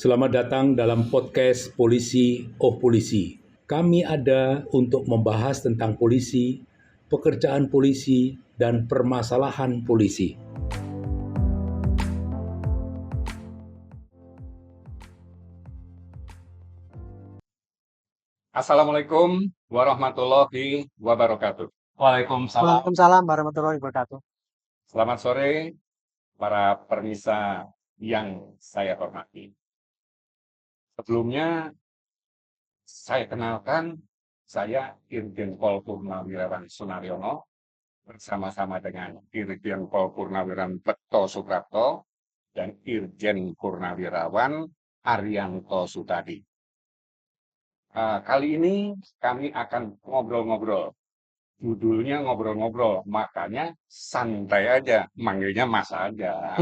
Selamat datang dalam podcast Polisi Oh Polisi. Kami ada untuk membahas tentang polisi, pekerjaan polisi, dan permasalahan polisi. Assalamualaikum warahmatullahi wabarakatuh. Waalaikumsalam. Waalaikumsalam warahmatullahi wabarakatuh. Selamat sore para permisa yang saya hormati. Sebelumnya saya kenalkan, saya Irjen Pol Purnawirawan Sunaryono bersama-sama dengan Irjen Pol Purnawirawan Bekto Suprapto dan Irjen Purnawirawan Arianto Sutadi. Kali ini kami akan ngobrol-ngobrol. Judulnya ngobrol-ngobrol, makanya santai aja, manggilnya Mas aja,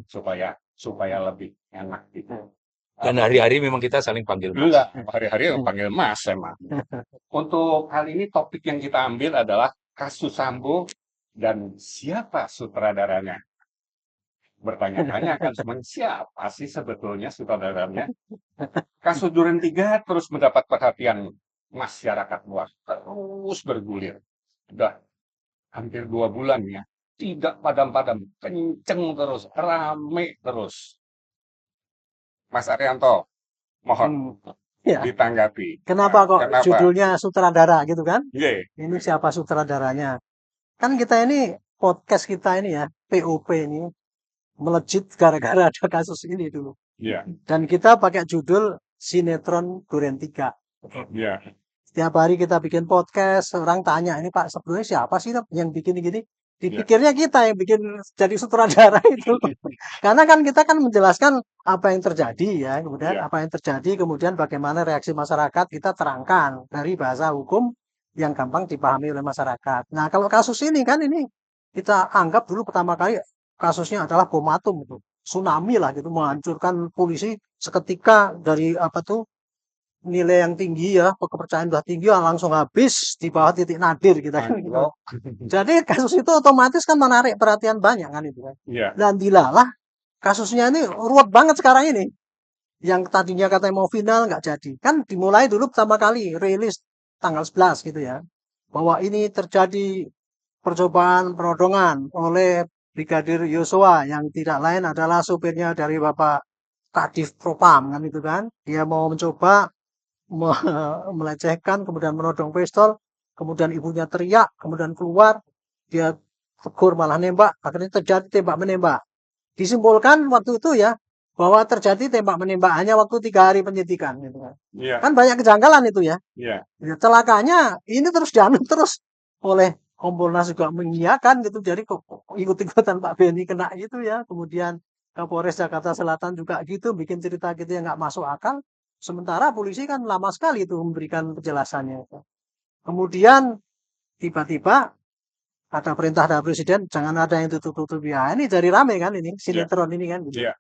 supaya lebih enak gitu. Dan hari-hari memang kita saling panggil Mas. Enggak, hari-hari panggil Mas emang. Untuk kali ini topik yang kita ambil adalah kasus Sambo dan siapa sutradaranya. Bertanya-tanya kan semuanya, siapa sih sebetulnya sutradaranya? Kasus Duren 3 terus mendapat perhatian masyarakat luas, terus bergulir. Sudah hampir 2 bulan ya, tidak padam-padam, kenceng terus, rame terus. Mas Arianto, mohon Ya. ditanggapi. Kenapa kok Kenapa? judulnya sutradara gitu kan? Ye, Ini siapa sutradaranya? Kan kita ini podcast kita ini ya, POP ini melejit gara-gara ada kasus ini dulu. ya, Dan kita pakai judul sinetron Duren 3. ya, Setiap hari kita bikin podcast, orang tanya ini Pak sebetulnya siapa sih yang bikin gini? Dipikirnya kita yang bikin jadi sutradara itu. Karena kan kita kan menjelaskan apa yang terjadi ya, kemudian Ya. apa yang terjadi, kemudian bagaimana reaksi masyarakat kita terangkan dari bahasa hukum yang gampang dipahami oleh masyarakat. Nah, kalau kasus ini kan ini kita anggap dulu pertama kali kasusnya adalah bom atom itu. Tsunami lah gitu, menghancurkan polisi seketika dari apa tuh nilai yang tinggi ya, kepercayaan udah tinggi langsung habis di bawah titik nadir kita kan gitu. Jadi kasus itu otomatis kan menarik perhatian banyak kan itu kan. ya, Dan dilalah kasusnya ini ruwet banget sekarang ini. Yang tadinya katanya mau final nggak jadi. Kan dimulai dulu pertama kali rilis tanggal 11 gitu ya. Bahwa ini terjadi percobaan penodongan oleh Brigadir Yosua yang tidak lain adalah supirnya dari Bapak Kadif Propam kan itu kan. Dia mau mencoba melecehkan, kemudian menodong pistol, kemudian ibunya teriak, kemudian keluar, dia tegur malah nembak, akhirnya terjadi tembak menembak. Disimpulkan waktu itu ya, bahwa terjadi tembak menembak hanya waktu 3 hari penyidikan. Gitu kan. ya, Kan banyak kejanggalan itu ya. ya, Ya, celakanya ini terus dianut terus oleh Kompolnas juga mengiyakan gitu. Jadi kok ikut-ikutan Pak Beni kena gitu ya. Kemudian Kapolres Jakarta Selatan juga gitu, bikin cerita gitu yang nggak masuk akal. Sementara polisi kan lama sekali itu memberikan penjelasannya. Kemudian tiba-tiba ada perintah dari presiden, jangan ada yang tutup-tutup ya. Ini jadi rame kan ini sinetron ini kan. Gitu. ya,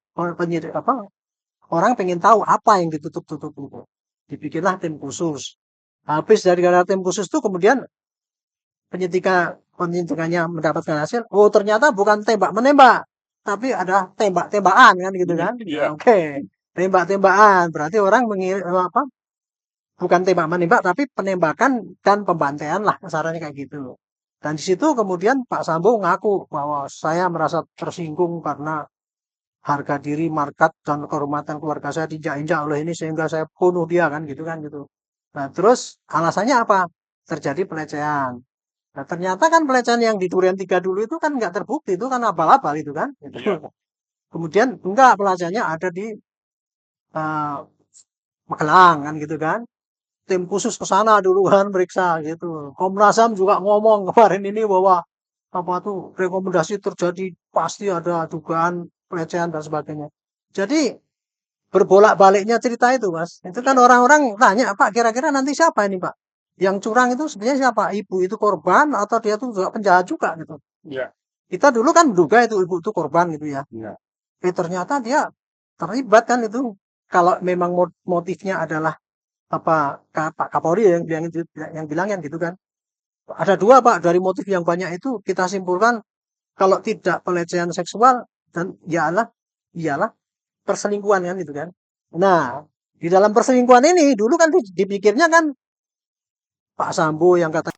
Orang pengen tahu apa yang ditutup-tutup itu. Dibikinlah tim khusus. Habis dari tim khusus itu kemudian penyidikannya mendapatkan hasil. Oh ternyata bukan tembak menembak, tapi ada tembak-tembakan kan gitu kan. ya, Oke. Tembak-tembakan berarti orang bukan tembak menembak tapi penembakan dan pembantaian lah kasarannya kayak gitu. Dan di situ kemudian Pak Sambo ngaku bahwa saya merasa tersinggung karena harga diri, markat dan kehormatan keluarga saya diinjak-injak oleh ini sehingga saya bunuh dia kan gitu. Nah, terus alasannya apa? Terjadi pelecehan. Nah, ternyata kan pelecehan yang di Duren 3 dulu itu kan nggak terbukti, itu kan abal-abal itu kan. Gitu. Iya. Kemudian enggak pelecehannya ada di Magelang kan gitu kan. Tim khusus ke sana dulu kan periksa gitu. Komnas HAM juga ngomong kemarin ini bahwa apa tuh rekomendasi terjadi pasti ada dugaan pelecehan dan sebagainya. Jadi berbolak-baliknya cerita itu Mas. Itu kan orang-orang tanya Pak kira-kira nanti siapa ini Pak? Yang curang itu sebenarnya siapa? Ibu itu korban atau dia tuh juga penjahat juga gitu. ya, Kita dulu kan menduga itu ibu itu korban gitu ya. ya, Ternyata dia terlibat kan itu. Kalau memang motifnya adalah apa Pak Kapolri yang bilang yang gitu kan. Ada 2 Pak dari motif yang banyak itu kita simpulkan kalau tidak pelecehan seksual dan ialah perselingkuhan kan gitu kan. Nah, di dalam perselingkuhan ini dulu kan dipikirnya kan Pak Sambo yang kata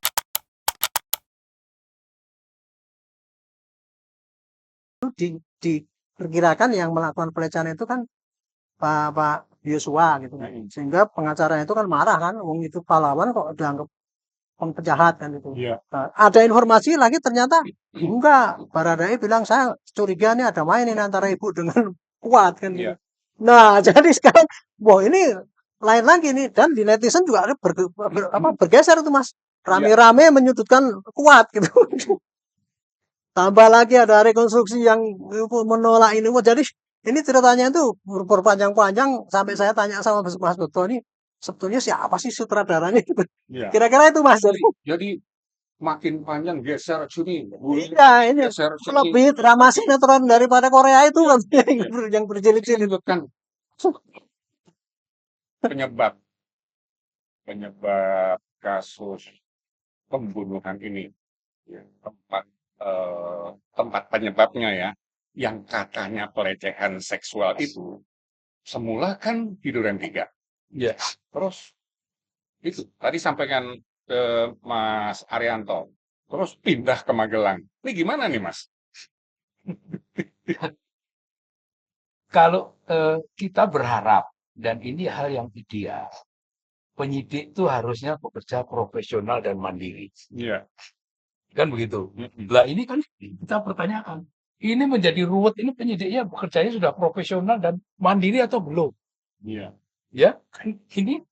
diperkirakan yang melakukan pelecehan itu kan Pak Yosua gitu kan. Sehingga pengacaranya itu kan marah kan, wong itu pahlawan kok dianggap penjahat kan itu. Iya. Nah, ada informasi lagi ternyata enggak. Baradae bilang saya curiga nih ada main ini antara ibu dengan Kuat kan gitu. Iya. Nah, jadi sekarang wah ini lain lagi nih dan di netizen juga ada bergeser itu Mas. Rame-rame menyudutkan Kuat gitu. Tambah lagi ada rekonstruksi yang menolak ini. Wah, jadi ini ceritanya itu berpanjang-panjang sampai saya tanya sama Mas Beto ini sebetulnya siapa sih sutradaranya? Iya. Kira-kira itu Mas. Jadi makin panjang geser sini, Iya, ini geser sini. lebih drama sinetron daripada Korea itu kan yang berjilid-jilid. Kan penyebab kasus pembunuhan ini, ya, tempat penyebabnya ya, yang katanya pelecehan seksual itu semula kan di Duren 3. Ya. Terus itu tadi sampaikan ke Mas Arianto, terus pindah ke Magelang. Ini gimana nih Mas? Kalau kita berharap, dan ini hal yang ideal, penyidik itu harusnya bekerja profesional dan mandiri. Iya. Kan begitu. Lah ini kan kita pertanyakan, ini menjadi ruwet, ini penyidiknya bekerjanya sudah profesional dan mandiri atau belum? Iya. Ya, kan ini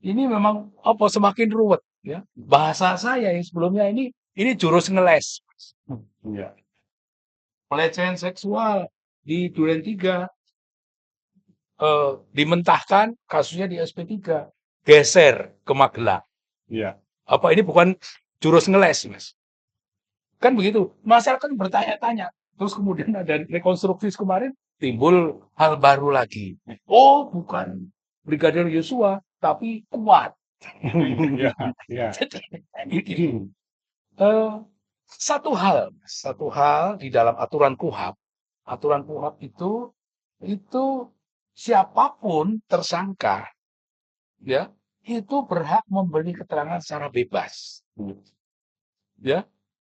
memang apa semakin ruwet ya. Bahasa saya yang sebelumnya ini jurus ngeles. Iya. Pelecehan seksual di Duren 3 dimentahkan kasusnya di SP3, geser ke Magelang. Iya. Apa ini bukan jurus ngeles, Mas? Kan begitu. Masyarakat bertanya-tanya. Terus kemudian ada rekonstruksi kemarin timbul hal baru lagi. Oh, bukan Brigadir Yosua, tapi Kuat. Iya. Iya. Jadi, satu hal di dalam aturan KUHP itu siapapun tersangka, ya, itu berhak memberi keterangan secara bebas. Ya,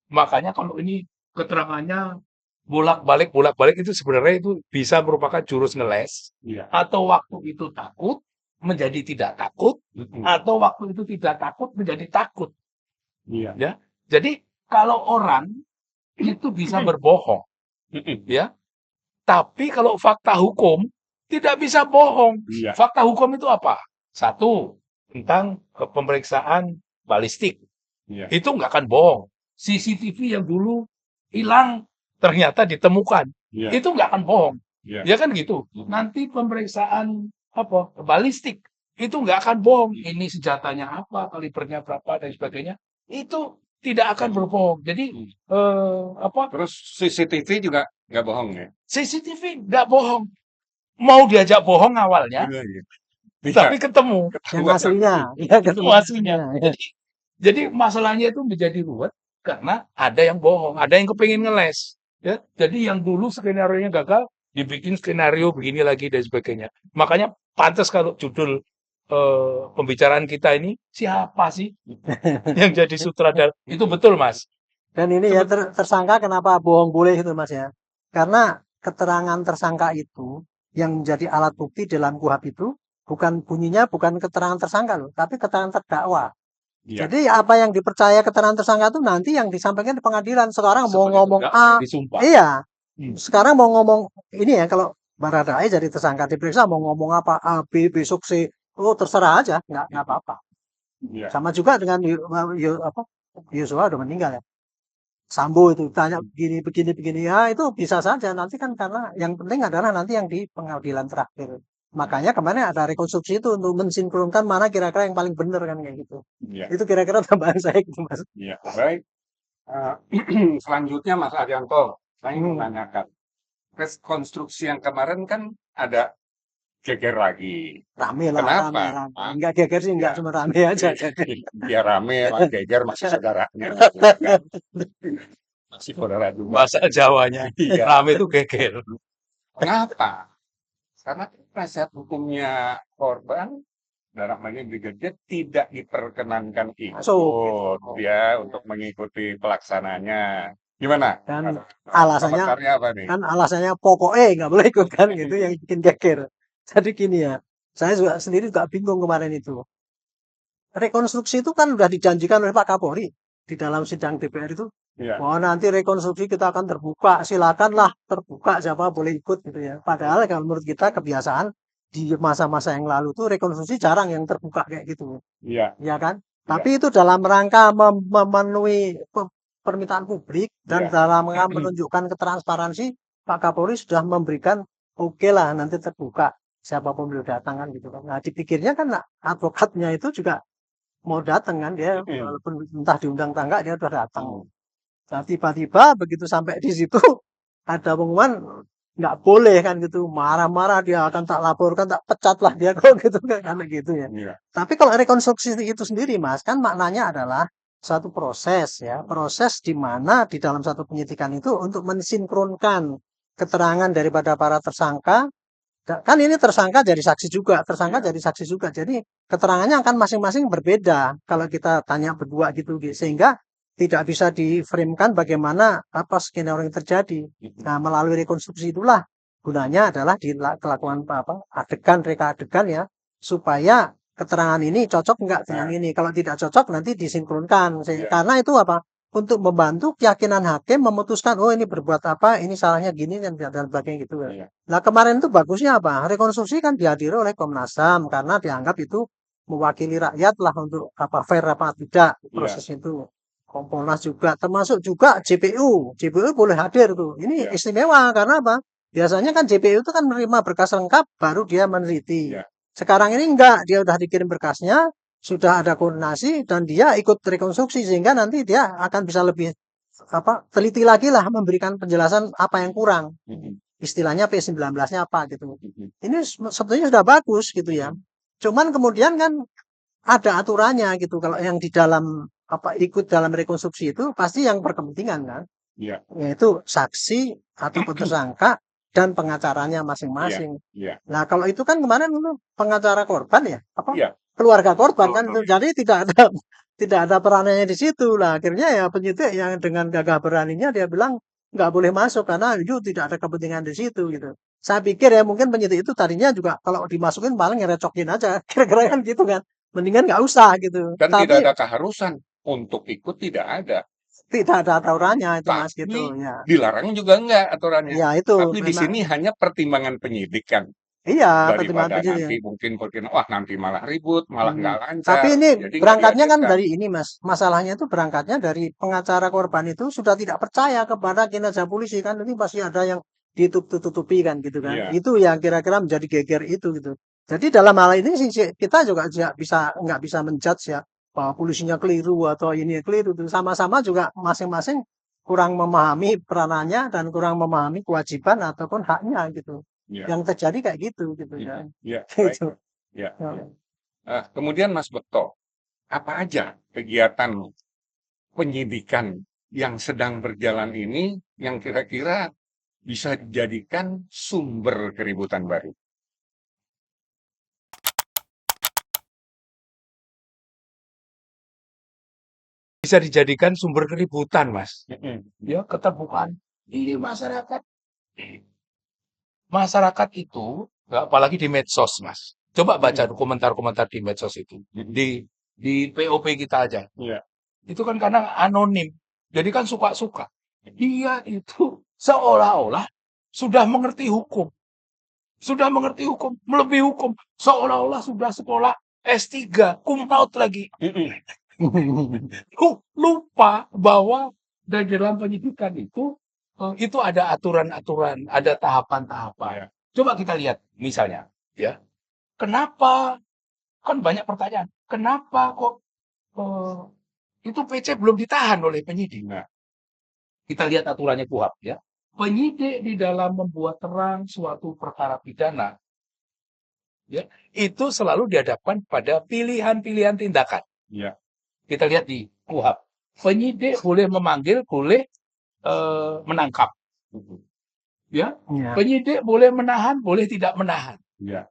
makanya kalau ini keterangannya bolak-balik itu sebenarnya itu bisa merupakan jurus ngeles. Iya. Atau waktu itu takut menjadi tidak takut, atau waktu itu tidak takut menjadi takut. Iya. Ya, jadi kalau orang itu bisa berbohong, ya, tapi kalau fakta hukum tidak bisa bohong. Iya. Fakta hukum itu apa? Satu, tentang pemeriksaan balistik. Iya. Itu nggak akan bohong. CCTV yang dulu hilang ternyata ditemukan. Iya. Itu nggak akan bohong. Iya. Ya kan gitu. Nanti pemeriksaan balistik itu nggak akan bohong. Ini senjatanya apa, kalibernya berapa dan sebagainya. Itu tidak akan berbohong. Jadi Terus CCTV juga nggak bohong ya? CCTV nggak bohong. Mau diajak bohong awalnya, Iya. tapi ketemu Yang aslinya. Ya, ketemu aslinya. Jadi masalahnya itu menjadi ruwet karena ada yang bohong, ada yang kepingin ngeles. Ya, jadi yang dulu skenario-nya gagal, dibikin skenario begini lagi dan sebagainya. Makanya pantas kalau judul pembicaraan kita ini siapa sih yang jadi sutradara? Itu betul, Mas. Dan ini ya tersangka kenapa bohong boleh itu Mas ya? Karena keterangan tersangka itu yang menjadi alat bukti dalam KUHP itu bukan bunyinya bukan keterangan tersangka loh, tapi keterangan terdakwa. Iya. Jadi apa yang dipercaya keterangan tersangka itu nanti yang disampaikan di pengadilan. Sekarang mau Sebagai ngomong terdakwa A, disumpah. iya. Sekarang mau ngomong ini ya kalau Baradae jadi tersangka diperiksa mau ngomong apa A, B, besok C, oh terserah aja, nggak apa-apa. Iya. Sama juga dengan Yosua udah meninggal ya. Sambo itu tanya begini ya itu bisa saja nanti kan karena yang penting adalah nanti yang di pengadilan terakhir. Makanya kemarin ada rekonstruksi itu untuk mensinkronkan mana kira-kira yang paling benar kan kayak gitu. Iya. Itu kira-kira tambahan saya gitu Mas. Iya. Baik. Selanjutnya Mas Arianto, saya ingin menanyakan rekonstruksi yang kemarin kan ada geger lagi. Rame lah, Kenapa? rame. Enggak geger sih, enggak Ya. cuma rame aja. Ya rame, Pak geger masih saudaranya. Masih saudara juga. Bahasa Jawanya. Iya. Rame itu geger. Kenapa? Karena Nasihat hukumnya korban dalam hal ini brigadir tidak diperkenankan Masuk. ikut ya untuk mengikuti pelaksananya. Gimana? Dan Ada alasannya komentarnya apa nih? kan alasannya pokoknya nggak boleh ikut kan gitu yang bikin geger. Jadi gini ya, saya juga sendiri juga bingung kemarin itu. Rekonstruksi itu kan udah dijanjikan oleh Pak Kapolri di dalam sidang DPR itu. Iya, Wah nanti rekonstruksi kita akan terbuka, silakanlah terbuka siapa boleh ikut gitu ya. Padahal kalau menurut kita kebiasaan di masa-masa yang lalu tuh rekonstruksi jarang yang terbuka kayak gitu, iya, ya kan? iya, Tapi itu dalam rangka memenuhi permintaan publik dan iya. dalam rangka menunjukkan ketransparansi, Pak Kapolri sudah memberikan oke lah nanti terbuka siapapun boleh datang kan gitu kan. Nah dipikirnya kan advokatnya itu juga mau datang kan dia walaupun entah diundang atau enggak dia udah datang. Nah, tiba-tiba begitu sampai di situ ada pengumuman nggak boleh kan gitu, marah-marah dia akan tak laporkan, tak pecat lah dia kok gitu kan karena gitu ya. Iya, Tapi kalau rekonstruksi itu sendiri Mas, kan maknanya adalah satu proses ya, proses di mana di dalam satu penyidikan itu untuk mensinkronkan keterangan daripada para tersangka. Kan ini tersangka jadi saksi juga, tersangka iya, jadi saksi juga. Jadi keterangannya akan masing-masing berbeda kalau kita tanya berdua gitu, sehingga tidak bisa diframekan bagaimana apa skenario yang terjadi. Nah, melalui rekonstruksi itulah gunanya adalah dilakukan apa adegan reka adegan ya supaya keterangan ini cocok enggak dengan nah, ini. Kalau tidak cocok nanti disinkronkan. iya, Karena itu apa? Untuk membantu keyakinan hakim memutuskan oh ini berbuat apa, ini salahnya gini dan sebagainya gitu. iya, Nah, kemarin itu bagusnya apa? Rekonstruksi kan dihadiri oleh Komnas HAM karena dianggap itu mewakili rakyat lah untuk apa fair apa tidak iya, proses itu. Kompolnas juga, termasuk juga JPU. JPU boleh hadir tuh. Ini iya, istimewa karena apa? Biasanya kan JPU itu kan menerima berkas lengkap baru dia meneliti. iya, Sekarang ini enggak, dia udah dikirim berkasnya, sudah ada koordinasi dan dia ikut rekonstruksi sehingga nanti dia akan bisa lebih apa teliti lagi lah memberikan penjelasan apa yang kurang istilahnya P19-nya apa gitu. Ini sebetulnya sudah bagus gitu ya. Cuman kemudian kan ada aturannya gitu. Kalau yang di dalam apa ikut dalam rekonstruksi itu pasti yang berkepentingan kan, iya, yaitu saksi ataupun tersangka dan pengacaranya iya, masing-masing. iya, Nah, kalau itu kan kemarin itu pengacara korban ya, apa iya, keluarga korban kan betul, itu. Jadi tidak ada tidak ada peranannya di situ. Lah akhirnya ya penyidik yang dengan gagah beraninya dia bilang nggak boleh masuk karena itu tidak ada kepentingan di situ gitu. Saya pikir ya mungkin penyidik itu tadinya juga kalau dimasukin paling ngerecokin aja kira-kira kan gitu kan. Mendingan nggak usah gitu. dan tidak Tapi ada keharusan untuk ikut tidak ada. tidak ada aturannya itu Mas gitu Tapi ya. dilarang juga enggak aturannya. Ya itu Tapi di memang sini hanya pertimbangan penyidik kan. iya pertimbangan Daripada penyidik. nanti mungkin wah nanti malah ribut, malah Hmm. nggak Tapi lancar. ini Jadi nggak berangkatnya kan dihadirkan. dari ini Mas. Masalahnya itu berangkatnya dari pengacara korban itu sudah tidak percaya kepada kinerja polisi kan. Ini pasti ada yang ditutup-tutupi kan gitu kan. Iya, Itu yang kira-kira menjadi geger itu gitu. Jadi dalam hal ini sih kita juga nggak bisa menjudge ya bahwa polisinya keliru atau ini keliru. Sama-sama juga masing-masing kurang memahami peranannya dan kurang memahami kewajiban ataupun haknya gitu. iya, Yang terjadi kayak gitu gitu ya. iya, baik. Gitu. Ya. Ya. Kemudian Mas Bekto, apa aja kegiatan penyidikan yang sedang berjalan ini yang kira-kira bisa dijadikan sumber keributan baru? Bisa dijadikan sumber keributan, Mas. Mm-mm. Ya, keterbukaan. Ini masyarakat itu, apalagi di medsos, Mas. Coba baca komentar-komentar di medsos itu. Di POP kita aja. Iya, Itu kan karena anonim. Jadi kan suka-suka. Dia itu seolah-olah sudah mengerti hukum. Sudah mengerti hukum, melebihi hukum. Seolah-olah sudah sekolah S3, cum laude lagi. Lupa bahwa dari dalam penyidikan itu ada aturan-aturan, ada tahapan-tahapan. Iya. Coba kita lihat misalnya, ya. Kenapa? Kan banyak pertanyaan. Kenapa kok itu PC belum ditahan oleh penyidik? Nah, Kita lihat aturannya KUHP ya. Penyidik di dalam membuat terang suatu perkara pidana, ya, itu selalu dihadapkan pada pilihan-pilihan tindakan. iya, Kita lihat di KUHP. Penyidik boleh memanggil, boleh menangkap. Ya, Ya. penyidik boleh menahan, boleh tidak menahan. Iya.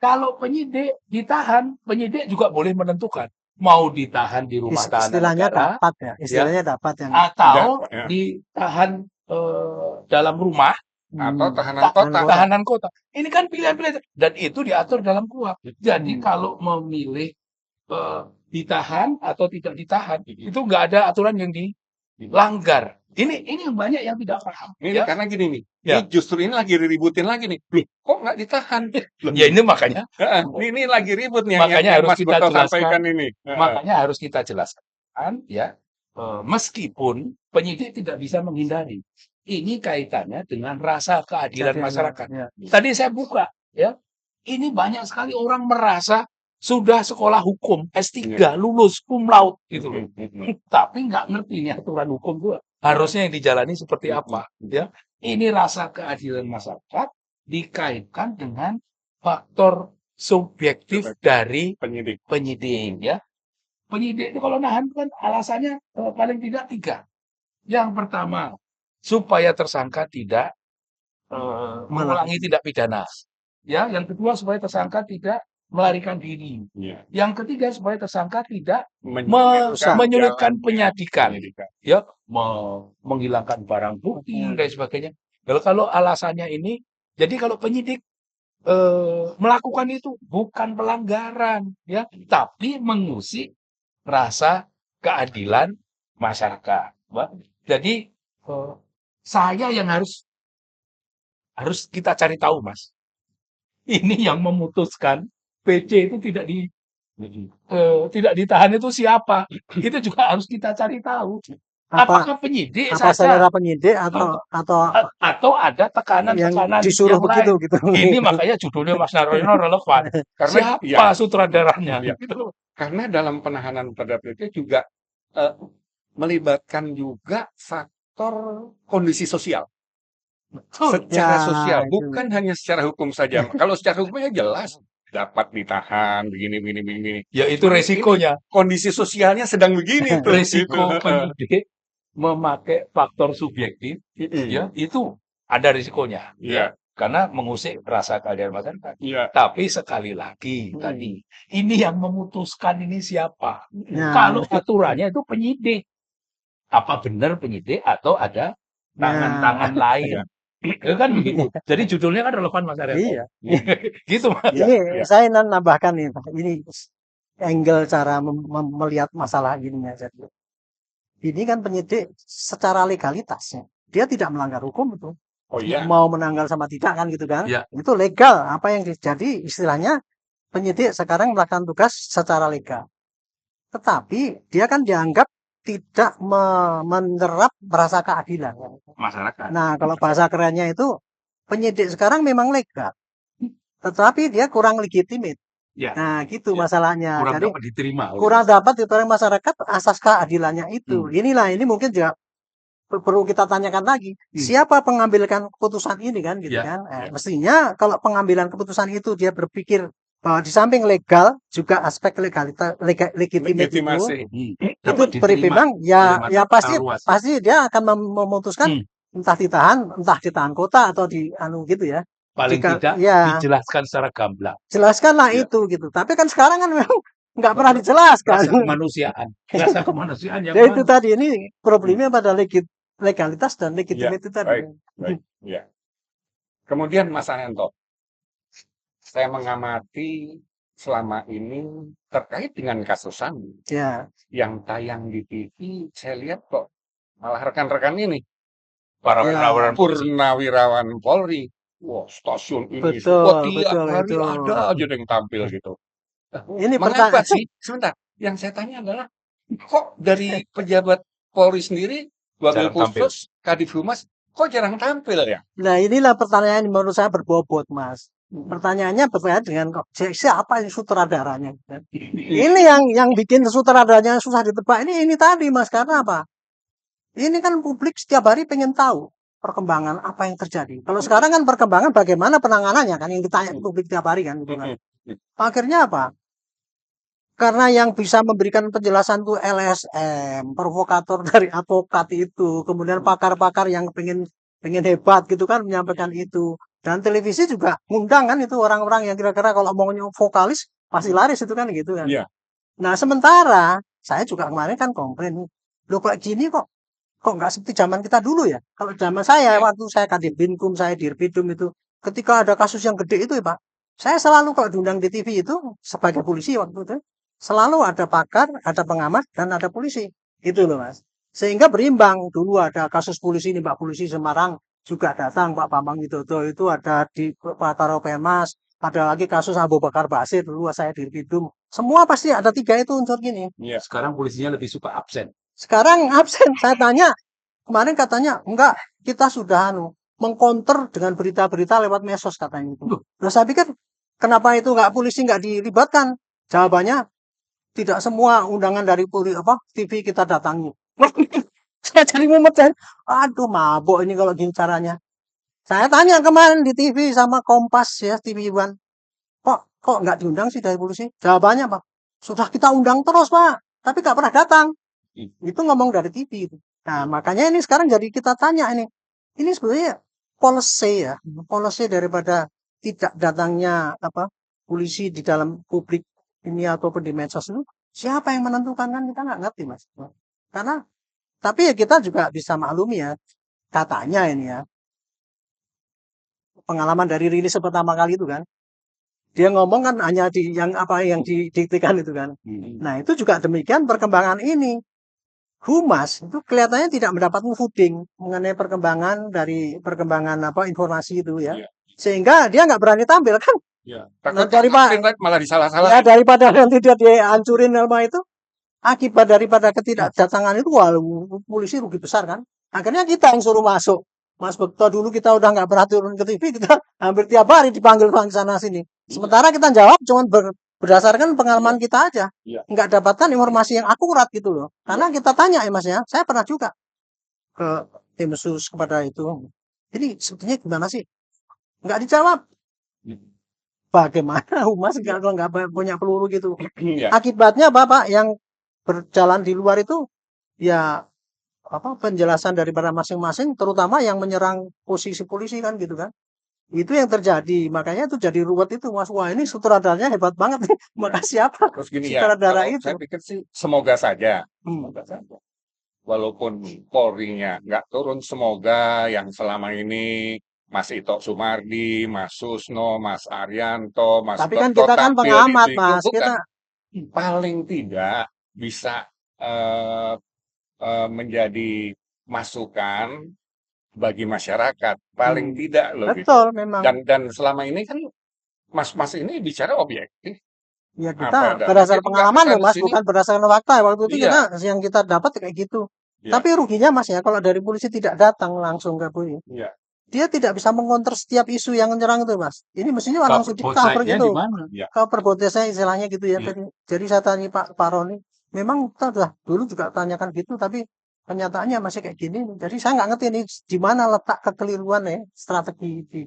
Kalau penyidik ditahan, penyidik juga boleh menentukan mau ditahan di rumah tahanan Istilahnya negara dapat ya, ya istilahnya dapat yang atau Ya. ditahan dalam rumah Atau hmm, tahanan ta- kota. kota. tahanan kota. Ini kan pilihan-pilihan dan itu diatur dalam KUHP. Jadi Hmm. kalau memilih ditahan atau tidak ditahan itu nggak ada aturan yang dilanggar. Ini yang banyak yang tidak paham. Ini Ya, karena gini nih, Ya. ini justru ini lagi diributin lagi nih. Loh, kok nggak ditahan? Loh, ya ini makanya ini lagi ribut nih Makanya yang harus Mas kita Boto jelaskan. sampaikan ini. makanya harus kita jelaskan ya. Meskipun penyidik tidak bisa menghindari. Ini kaitannya dengan rasa keadilan Jadi, masyarakat. ya. Tadi saya buka ya. Ini banyak sekali orang merasa sudah sekolah hukum S3 lulus cum laude gitu loh. Tapi nggak ngerti ini aturan hukum itu harusnya yang dijalani seperti apa ya. Ini rasa keadilan masyarakat dikaitkan dengan faktor subjektif dari penyidik ya. Penyidik itu kalau nahan kan alasannya paling tidak 3. Yang pertama, supaya tersangka tidak mengulangi tindak pidana. Ya, yang kedua supaya tersangka tidak melarikan diri. Iya. Yang ketiga supaya tersangka tidak jalan menyulitkan penyidikan. penyidikan. Ya, menghilangkan barang bukti dan sebagainya. Kalau alasannya ini, jadi kalau penyidik melakukan itu bukan pelanggaran, ya, tapi mengusik rasa keadilan masyarakat. Jadi saya yang harus kita cari tahu, Mas. Ini yang memutuskan PC itu tidak ditahan itu siapa? Itu juga harus kita cari tahu. Apakah penyidik Apa saja selera penyidik atau ada yang tekanan-tekanan disuruh yang begitu lain? gitu. Ini makanya judulnya Mas Naryono relevan. Karena Siapa sutradaranya? Iya. Gitu. Karena dalam penahanan terhadap PC juga melibatkan juga faktor kondisi sosial. Secara Ya, sosial, itu. bukan hanya secara hukum saja. Kalau secara hukumnya jelas dapat ditahan begini. Ya itu resikonya. Kondisi sosialnya sedang begini tuh. Resiko penyidik memakai faktor subjektif, ya itu ada risikonya. Iya. Karena mengusik rasa keadilan masyarakat. Iya. Tapi sekali lagi tadi, ini yang memutuskan ini siapa? Ya. Kalau aturannya itu penyidik. Apa benar penyidik atau ada tangan-tangan lain? Ya kan begitu. Jadi judulnya kan relevan Mas Arya. Iya. Gitu Mas. Ini saya nambahkan nih, Pak. Ini angle cara melihat masalah ini ya. Jadi, ini kan penyidik secara legalitasnya dia tidak melanggar hukum itu. Oh iya. Mau menanggal sama tidak kan gitu kan? Iya. Itu legal. Apa yang jadi istilahnya penyidik sekarang melakukan tugas secara legal. Tetapi dia kan dianggap tidak menyerap rasa keadilan. Masyarakat. Nah, kalau bahasa kerennya itu penyidik sekarang memang legal, tetapi dia kurang legitimate. Ya. Nah, gitu Ya. masalahnya. Kurang Jadi dapat diterima. kurang dapat diterima masyarakat asas keadilannya itu. Ini mungkin juga perlu kita tanyakan lagi. Siapa pengambilkan keputusan ini kan, gitu Ya. kan? Mestinya kalau pengambilan keputusan itu dia berpikir bahwa di samping legal juga aspek legitimasi itu berimbang ya pasti dia akan memutuskan entah ditahan kota atau di gitu ya. Paling tidak ya, dijelaskan secara gamblang. Jelaskanlah Ya. itu gitu. Tapi kan sekarang kan memang nggak pernah dijelaskan. Rasa kemanusiaan yang ya itu tadi ini problemnya pada legalitas dan legitimasi tadi. Baik. Ya. Kemudian Mas Ananto, saya mengamati selama ini terkait dengan kasus Sambo yang tayang di TV, saya lihat kok malah rekan-rekan ini para purnawirawan Polri, wah stasiun ini tiap hari ada aja yang tampil gitu. Ini mengapa sih? Sebentar, yang saya tanya adalah kok dari pejabat Polri sendiri, Wabil Khusus, Kadif Humas, kok jarang tampil ya? Nah inilah pertanyaan yang menurut saya berbobot, Mas. Pertanyaannya berkaitan dengan siapa yang sutradaranya. Ini yang bikin sutradaranya susah ditebak. Ini tadi, Mas, karena apa? Ini kan publik setiap hari pengen tahu perkembangan apa yang terjadi. Kalau sekarang kan perkembangan bagaimana penanganannya kan yang ditanya publik setiap hari kan. Gitu kan. Akhirnya apa? Karena yang bisa memberikan penjelasan tuh LSM, provokator dari advokat itu, kemudian pakar-pakar yang pengen hebat gitu kan menyampaikan itu. Dan televisi juga ngundang kan itu orang-orang yang kira-kira kalau omongnya vokalis pasti laris itu kan gitu kan. Iya. Nah, sementara saya juga kemarin kan komplain, loh kok gini kok nggak seperti zaman kita dulu ya? Kalau zaman saya Iya. waktu saya Kadipinkum, saya Dirpidum itu, ketika ada kasus yang gede itu ya Pak, saya selalu kalau diundang di TV itu sebagai polisi waktu itu selalu ada pakar, ada pengamat dan ada polisi. Itu loh Mas. Sehingga berimbang. Dulu ada kasus polisi ini Pak Polisi Semarang juga datang Pak Bambang Widodo itu ada di Pak Karopenmas, ada lagi kasus Abu Bakar Basir dulu saya Dirpidum. Semua pasti ada 3 itu unsur gini. Iya. Sekarang polisinya lebih suka absen. Sekarang absen. Saya tanya, kemarin katanya, enggak, kita sudah mengcounter dengan berita-berita lewat medsos katanya itu. Loh. Loh, saya pikir, kenapa itu enggak polisi enggak dilibatkan? Jawabannya, tidak semua undangan dari TV kita datangi. Saya jadi mumet. Aduh, mabok ini kalau gini caranya. Saya tanya kemarin di TV sama Kompas ya, TV One. Kok enggak diundang sih dari polisi? Jawabannya, Pak, sudah kita undang terus, Pak. Tapi enggak pernah datang. Itu ngomong dari TV itu. Nah, makanya ini sekarang jadi kita tanya ini. Ini sebenarnya policy daripada tidak datangnya polisi di dalam publik ini ataupun di medsos itu siapa yang menentukan kan kita nggak ngerti Mas. Karena tapi ya kita juga bisa maklumi ya katanya ini ya pengalaman dari rilis pertama kali itu kan dia ngomong kan hanya yang didiktikan itu kan. Nah itu juga demikian perkembangan ini. Humas itu kelihatannya tidak mendapatkan fooding mengenai perkembangan informasi itu ya. Iya. Sehingga dia nggak berani tampil kan. Iya. Nah, Malah disalah-salah. ya daripada nanti dia dihancurin sama itu, akibat daripada ketidakdatangan itu, wah polisi rugi besar kan. Akhirnya kita yang suruh masuk. Mas Bekto dulu kita udah nggak pernah turun ke TV, kita hampir tiap hari dipanggil sana sini. Sementara kita jawab cuma berdasarkan pengalaman kita aja, Iya. nggak dapatkan informasi yang akurat gitu loh. Karena kita tanya ya Mas ya, saya pernah juga ke tim sus kepada itu. Jadi sebetulnya gimana sih? Nggak dijawab. Bagaimana humas kalau nggak punya peluru gitu? Iya. Akibatnya Bapak yang berjalan di luar itu ya penjelasan daripada masing-masing, terutama yang menyerang posisi polisi kan gitu kan. Itu yang terjadi, makanya itu jadi ruwet itu Mas. Wah ini sutradaranya hebat banget nih. Makasih apa? Terus gini ya, Sutradara kalau itu. saya pikir sih semoga saja. Hmm. Semoga saja. Walaupun Polri-nya nggak turun, semoga yang selama ini Mas Ito Sumardi, Mas Susno, Mas Arianto, Mas Tapi kan Bekto kita kan tampil di pengamat TV, Mas, bukan. kita Paling tidak bisa menjadi masukan bagi masyarakat. Paling tidak loh gitu. betul memang. Dan selama ini kan Mas ini bicara objektif. Ya Apa kita ada? berdasarkan Jadi pengalaman nggak loh Mas, kesini. bukan berdasarkan fakta. Waktu itu Iya. yang kita dapat kayak gitu. Iya. Tapi ruginya Mas ya kalau dari polisi tidak datang langsung ke polisi. Iya. Dia tidak bisa mengkonter setiap isu yang menyerang itu Mas. Ini mestinya langsung di cover Website-nya gitu. di mana? Cover botesnya istilahnya gitu ya. Iya. Jadi saya tanya Pak Roni, memang kita udah dulu juga tanyakan gitu, tapi kenyataannya masih kayak gini. Jadi saya nggak ngerti nih di mana letak kekeliruan ya strategi di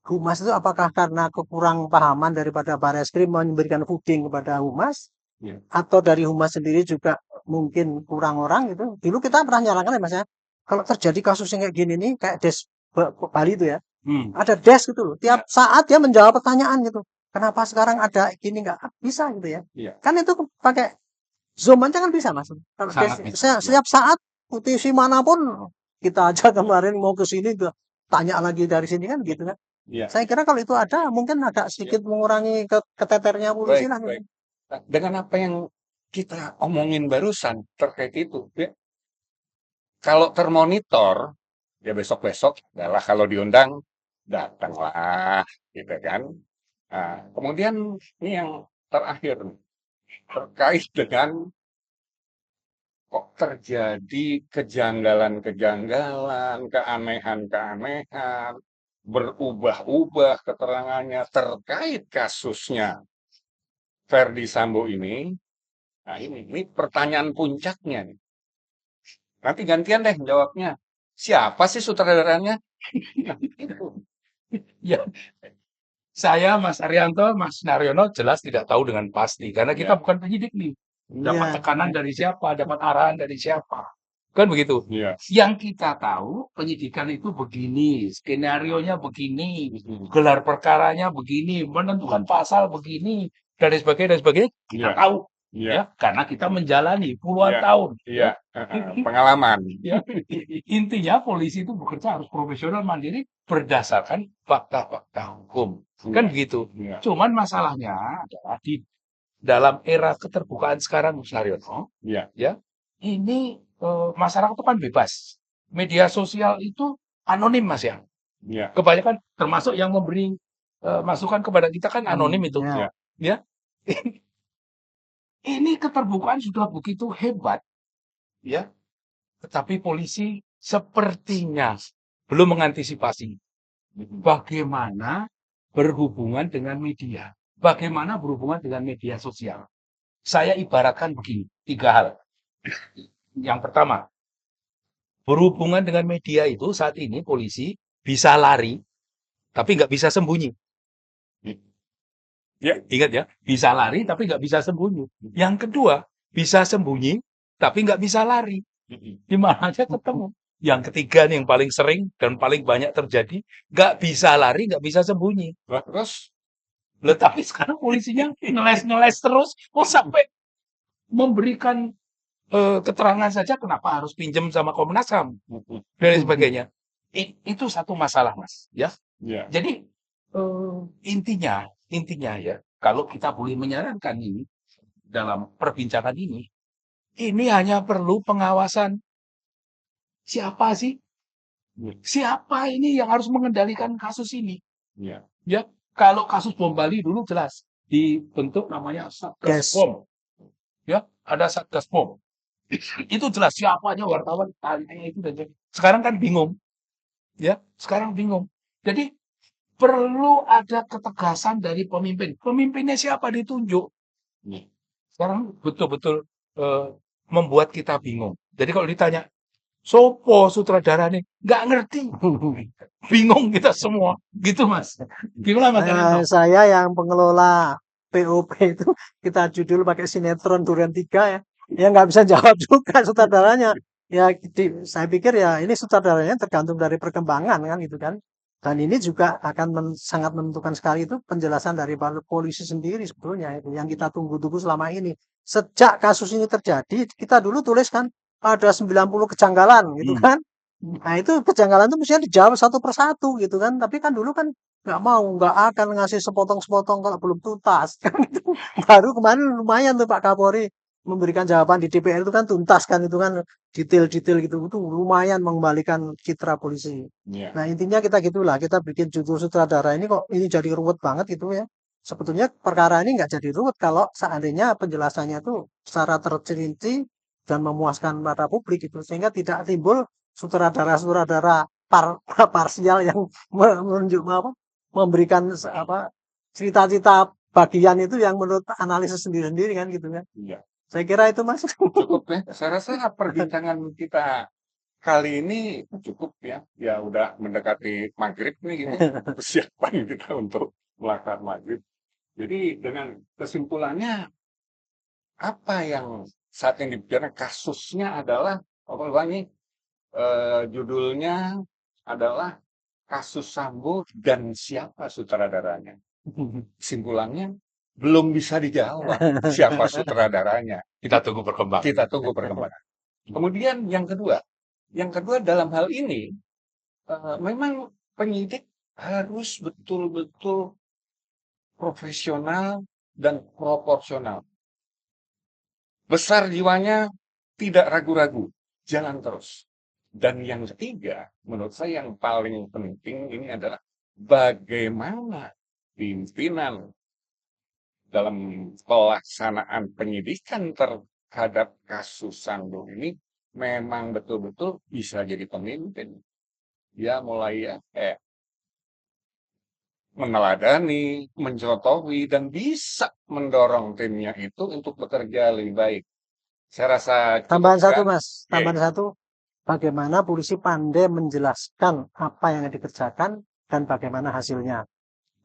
Humas itu, apakah karena kekurang pahaman daripada Barreskrim memberikan fooding kepada Humas, Iya. atau dari Humas sendiri juga mungkin kurang orang gitu. Dulu kita pernah nyalakan ya Mas ya, kalau terjadi kasus yang kayak gini nih, kayak Des Bali itu ya, ada desk gitu loh. Tiap saat dia menjawab pertanyaan gitu. Kenapa sekarang ada gini nggak bisa gitu ya? Iya. Kan itu pakai Zoom aja kan bisa Mas. Kalau Sangat bisa. setiap saat TV manapun kita aja kemarin mau ke sini tanya lagi dari sini kan gitu kan. Iya. Saya kira kalau itu ada mungkin agak sedikit mengurangi keteternya polisi lah. Baik. Nah, dengan apa yang kita omongin barusan terkait itu, ya, kalau termonitor, ya besok-besok adalah kalau diundang datanglah, gitu kan. Nah, kemudian ini yang terakhir nih, terkait dengan kok terjadi kejanggalan-kejanggalan, keanehan-keanehan, berubah-ubah keterangannya terkait kasusnya Ferdi Sambo ini. Nah ini pertanyaan puncaknya nih. Nanti gantian deh jawabnya. Siapa sih sutradaranya? Nah, itu. Ya, saya, Mas Arianto, Mas Naryono jelas tidak tahu dengan pasti karena kita Ya. bukan penyidik nih. Dapat Iya. tekanan dari siapa, dapat arahan dari siapa. Kan begitu. Iya. Yang kita tahu penyidikan itu begini, skenarionya begini, Mhm. gelar perkaranya begini, menentukan pasal begini, dan lain sebagainya, dan sebagainya. Kita Iya. tahu, Iya. ya, karena kita menjalani puluhan Iya. tahun. Iya. Ya. Pengalaman. Ya, intinya polisi itu bekerja harus profesional, mandiri, berdasarkan fakta-fakta hukum. Kan Iya. begitu. Iya. Cuman masalahnya adalah di dalam era keterbukaan sekarang, Mas Naryono, Iya. ya, ini masyarakat itu kan bebas. Media sosial itu anonim, Mas ya. Iya. Kebanyakan termasuk yang memberi masukan kepada kita kan anonim itu. Ya. Ya. Ini keterbukaan sudah begitu hebat, ya. Tetapi polisi sepertinya belum mengantisipasi bagaimana berhubungan dengan media, bagaimana berhubungan dengan media sosial. Saya ibaratkan begini, 3 hal. Yang pertama, berhubungan dengan media itu saat ini polisi bisa lari, tapi nggak bisa sembunyi. Ya. Ingat ya, bisa lari tapi nggak bisa sembunyi. Yang kedua, bisa sembunyi tapi nggak bisa lari. Di mana aja ketemu. Yang ketiga nih yang paling sering dan paling banyak terjadi, nggak bisa lari, nggak bisa sembunyi. Lah, terus Loh, tapi sekarang polisinya ngeles-ngeles terus, kok sampai memberikan keterangan saja kenapa harus pinjam sama Komnas HAM dan lain sebagainya. Itu satu masalah, Mas. Ya, ya. jadi intinya ya, kalau kita boleh menyarankan ini dalam perbincangan ini hanya perlu pengawasan. Siapa sih? Siapa ini yang harus mengendalikan kasus ini? Ya. Ya, kalau kasus bom Bali dulu jelas dibentuk namanya Satgas Bom. Ya, ada Satgas Bom. Itu jelas siapanya wartawan tanya itu dan sebagainya. Sekarang kan bingung. Ya, sekarang bingung. Jadi perlu ada ketegasan dari pemimpin. Pemimpinnya siapa ditunjuk? Sekarang betul-betul membuat kita bingung. Jadi kalau ditanya, sopo sutradara nih? Nggak ngerti. Bingung kita semua. Gitu, Mas. Gimana, Mas? Saya yang pengelola POP itu kita judul pakai sinetron Durian 3 ya. Ya nggak bisa jawab juga sutradaranya. Ya saya pikir ya ini sutradaranya tergantung dari perkembangan kan gitu kan. Dan ini juga akan sangat menentukan sekali itu penjelasan dari polisi sendiri sebetulnya itu yang kita tunggu-tunggu selama ini. Sejak kasus ini terjadi, kita dulu tulis kan ada 90 kejanggalan gitu kan. Nah itu kejanggalan itu mestinya dijawab satu persatu gitu kan. Tapi kan dulu kan nggak akan ngasih sepotong-sepotong kalau belum tuntas. Kan itu. Baru kemarin lumayan tuh Pak Kapolri memberikan jawaban di DPR itu kan tuntas kan itu kan detail-detail gitu itu lumayan mengembalikan citra polisi. Ya. Nah intinya kita gitulah kita bikin judul sutradara ini kok ini jadi ruwet banget gitu ya. Sebetulnya perkara ini nggak jadi ruwet kalau seandainya penjelasannya itu secara terperinci dan memuaskan pada publik gitu sehingga tidak timbul sutradara-sutradara parsial yang menunjuk memberikan cerita-cerita bagian itu yang menurut analisis sendiri-sendiri kan gitu kan. Iya. Saya kira itu Mas. Cukup ya. Saya rasa perbincangan kita kali ini cukup ya. Ya udah mendekati maghrib nih gitu. Persiapan kita untuk melakukan maghrib. Jadi dengan kesimpulannya apa yang saat ini dibicarakan kasusnya adalah judulnya adalah kasus Sambo dan siapa sutradaranya. Kesimpulannya belum bisa dijawab siapa sutradaranya. Kita tunggu perkembangan. Kita tunggu perkembangan. Kemudian yang kedua dalam hal ini memang penyidik harus betul-betul profesional dan proporsional. Besar jiwanya, tidak ragu-ragu, jalan terus. Dan yang ketiga, menurut saya yang paling penting ini adalah bagaimana pimpinan dalam pelaksanaan penyidikan terhadap kasus Sambo ini memang betul-betul bisa jadi pemimpin. Ya mulai meneladani, mencontohi, dan bisa mendorong timnya itu untuk bekerja lebih baik. Saya rasa Tambahan cukup, satu kan? Mas, tambahan satu. Bagaimana polisi pandai menjelaskan apa yang dikerjakan dan bagaimana hasilnya.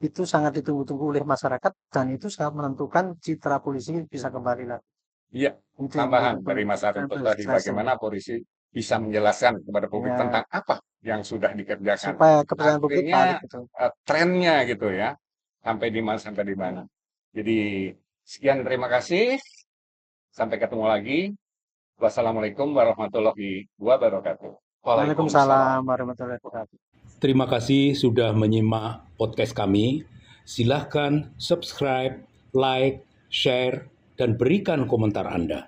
Itu sangat ditunggu-tunggu oleh masyarakat dan itu sangat menentukan citra polisi bisa kembali lagi. Iya, Itu yang tambahan menurut dari Mas Arief tadi, bagaimana polisi bisa menjelaskan kepada publik Ya, tentang apa yang sudah dikerjakan. supaya kepercayaan publik Artinya balik gitu. trennya gitu ya, sampai di mana. Jadi sekian, terima kasih. Sampai ketemu lagi. Wassalamualaikum warahmatullahi wabarakatuh. Waalaikumsalam warahmatullahi wabarakatuh. Terima kasih sudah menyimak podcast kami. Silahkan subscribe, like, share, dan berikan komentar Anda.